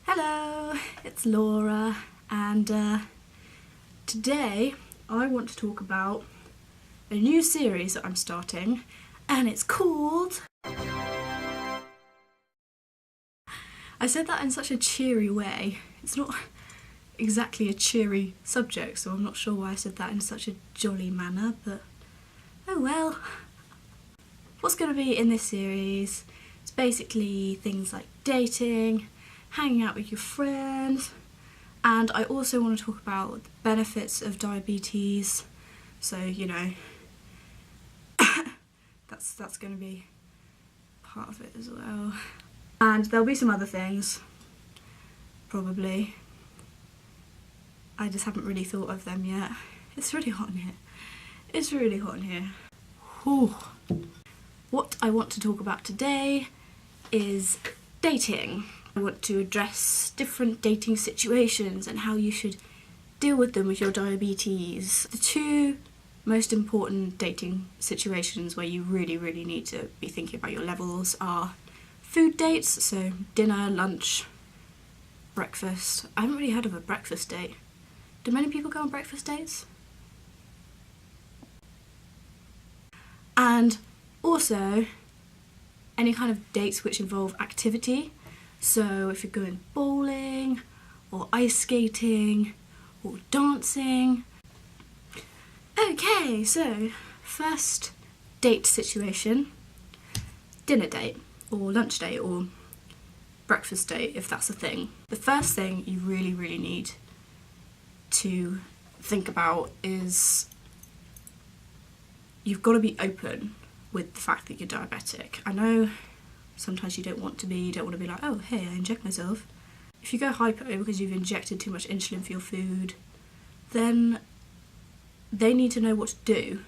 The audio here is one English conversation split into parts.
Hello, it's Laura, and today I want to talk about a new series that I'm starting, and it's called... I said that in such a cheery way. It's not exactly a cheery subject, so I'm not sure why I said that in such a jolly manner, but oh well. What's going to be in this series? It's basically things like dating, hanging out with your friends, and I also want to talk about the benefits of diabetes, so you know, that's going to be part of it as well. And there'll be some other things, probably. I just haven't really thought of them yet. It's really hot in here. It's really hot in here. Whew. What I want to talk about today is dating. I want to address different dating situations and how you should deal with them with your diabetes. The two most important dating situations where you really need to be thinking about your levels are food dates, so dinner, lunch, breakfast. I haven't really heard of a breakfast date. Do many people go on breakfast dates? And also any kind of dates which involve activity. So if you're going bowling, or ice skating, or dancing. Okay, so first date situation, dinner date, or lunch date, or breakfast date, if that's a thing. The first thing you really need to think about is you've got to be open with the fact that you're diabetic. I know sometimes you don't want to be like, oh hey, I inject myself. If you go hypo because you've injected too much insulin for your food, then they need to know what to do.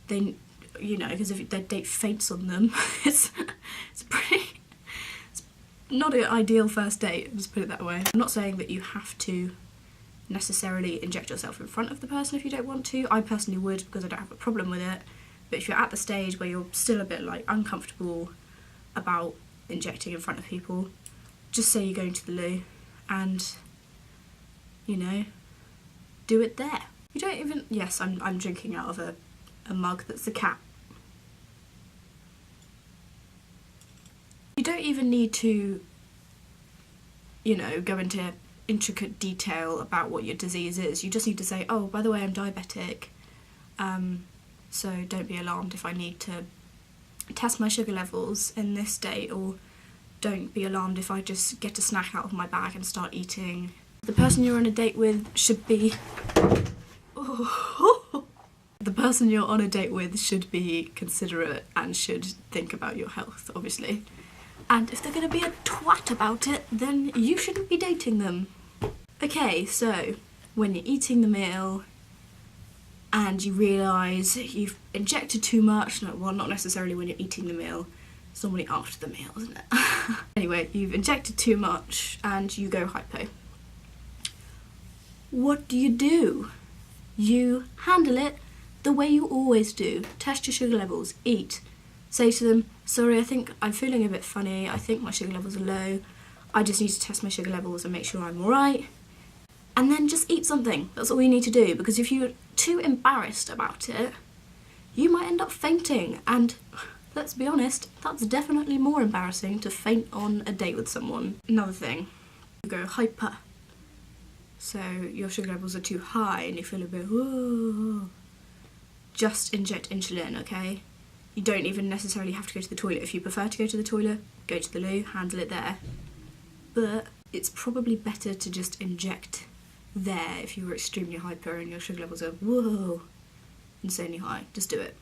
They, you know, because if their date faints on them, it's not an ideal first date, let's put it that way. I'm not saying that you have to necessarily inject yourself in front of the person if you don't want to. I personally would, because I don't have a problem with it. But if you're at the stage where you're still a bit like uncomfortable about injecting in front of people, just say you're going to the loo and, you know, do it there. You don't even... Yes, I'm drinking out of a mug that's a cat. You don't even need to, you know, go into intricate detail about what your disease is. You just need to say, oh, by the way, I'm diabetic, so don't be alarmed if I need to test my sugar levels in this date, or don't be alarmed if I just get a snack out of my bag and start eating. The person you're on a date with should be... Oh. The person you're on a date with should be considerate and should think about your health, obviously. And if they're going to be a twat about it, then you shouldn't be dating them. Okay, so when you're eating the meal and you realise you've injected too much, no, well, not necessarily when you're eating the meal, it's normally after the meal, isn't it? Anyway, you've injected too much and you go hypo. What do? You handle it the way you always do. Test your sugar levels, eat. Say to them, sorry, I think I'm feeling a bit funny, I think my sugar levels are low, I just need to test my sugar levels and make sure I'm alright. And then just eat something. That's all you need to do, because if you're too embarrassed about it, you might end up fainting, and let's be honest, that's definitely more embarrassing to faint on a date with someone. Another thing, you go hyper. So your sugar levels are too high and you feel a bit, whoa. Just inject insulin, okay? You don't even necessarily have to go to the toilet. If you prefer to go to the toilet, go to the loo, handle it there. But it's probably better to just inject there if you were extremely hyper and your sugar levels are, whoa, insanely high. Just do it.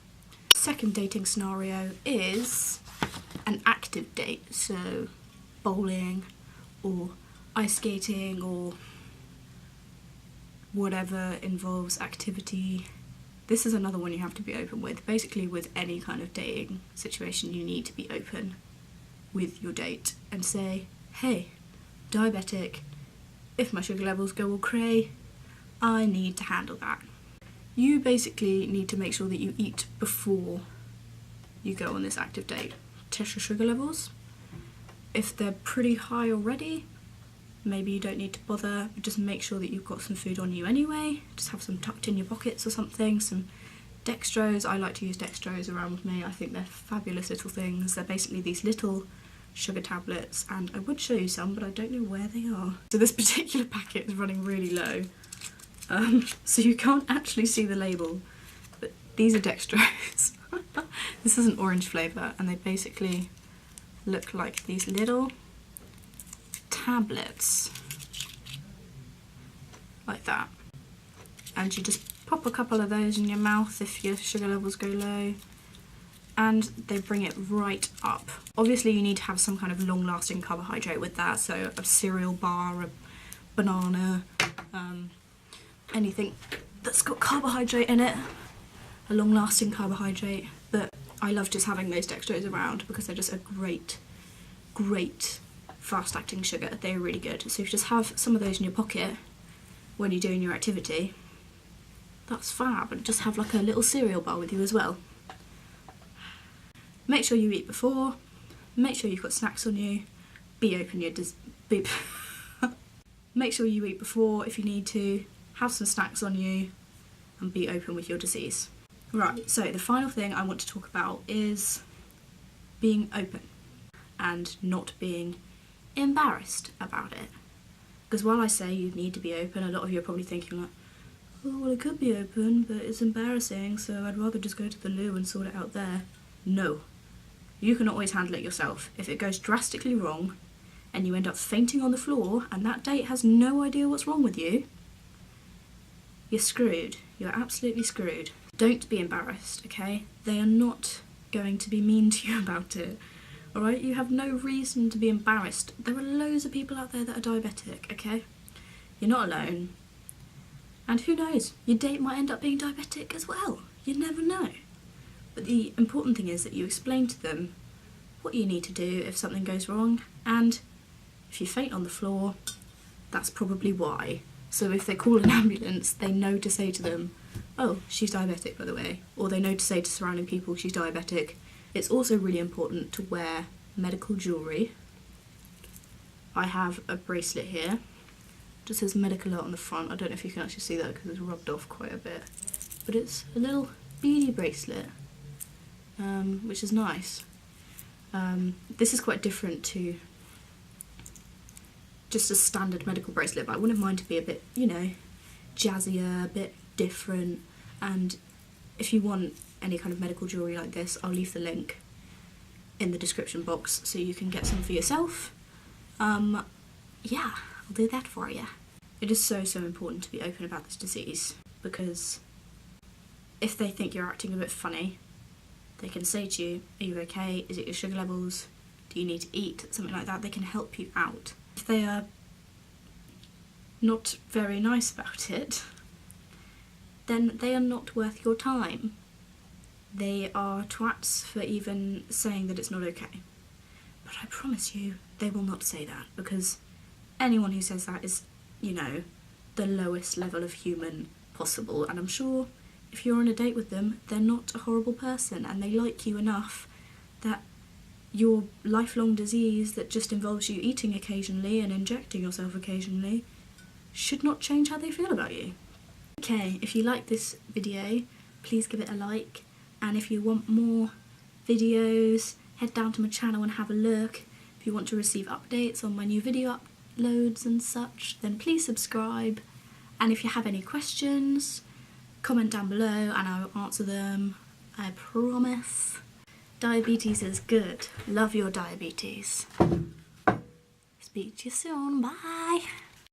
Second dating scenario is an active date, so bowling or ice skating or whatever involves activity. This is another one you have to be open with. Basically, with any kind of dating situation, you need to be open with your date and say, hey, diabetic, if my sugar levels go all cray, I need to handle that. You basically need to make sure that you eat before you go on this active date. Test your sugar levels. If they're pretty high already, maybe you don't need to bother, but just make sure that you've got some food on you anyway. Just have some tucked in your pockets or something, some dextrose. I like to use dextrose around with me. I think they're fabulous little things. They're basically these little sugar tablets, and I would show you some, but I don't know where they are. So this particular packet is running really low, so you can't actually see the label, but these are dextrose. This is an orange flavour, and they basically look like these little tablets, like that. And you just pop a couple of those in your mouth if your sugar levels go low, and they bring it right up. Obviously you need to have some kind of long-lasting carbohydrate with that, so a cereal bar, a banana, anything that's got carbohydrate in it, a long-lasting carbohydrate. But I love just having those dextrose around because they're just a great fast-acting sugar. They're really good. So if you just have some of those in your pocket when you're doing your activity, that's fab. And just have like a little cereal bar with you as well. Make sure you eat before, make sure you've got snacks on you, make sure you eat before if you need to, have some snacks on you, and be open with your disease. Right, so the final thing I want to talk about is being open and not being embarrassed about it. Because while I say you need to be open, a lot of you are probably thinking like, oh, well, I could be open, but it's embarrassing, so I'd rather just go to the loo and sort it out there. No. You can always handle it yourself. If it goes drastically wrong and you end up fainting on the floor and that date has no idea what's wrong with you, you're screwed. You're absolutely screwed. Don't be embarrassed, okay? They are not going to be mean to you about it, alright? You have no reason to be embarrassed. There are loads of people out there that are diabetic, okay? You're not alone. And who knows? Your date might end up being diabetic as well. You never know. But the important thing is that you explain to them what you need to do if something goes wrong, and if you faint on the floor, that's probably why. So if they call an ambulance, they know to say to them, oh, she's diabetic by the way, or they know to say to surrounding people she's diabetic. It's also really important to wear medical jewellery. I have a bracelet here, it just says medical art on the front. I don't know if you can actually see that because it's rubbed off quite a bit, but it's a little beadie bracelet. Which is nice. This is quite different to just a standard medical bracelet, but I wouldn't mind to be a bit, you know, jazzier, a bit different. And if you want any kind of medical jewellery like this, I'll leave the link in the description box so you can get some for yourself. Yeah, I'll do that for you. It is so important to be open about this disease, because if they think you're acting a bit funny, they can say to you, are you okay? Is it your sugar levels? Do you need to eat? Something like that. They can help you out. If they are not very nice about it, then they are not worth your time. They are twats for even saying that it's not okay. But I promise you, they will not say that, because anyone who says that is, you know, the lowest level of human possible. And I'm sure if you're on a date with them, they're not a horrible person, and they like you enough that your lifelong disease that just involves you eating occasionally and injecting yourself occasionally should not change how they feel about you. Okay, if you like this video, please give it a like, and if you want more videos, head down to my channel and have a look. If you want to receive updates on my new video uploads and such, then please subscribe. And if you have any questions, comment down below and I will answer them, I promise. Diabetes is good. Love your diabetes. Speak to you soon. Bye.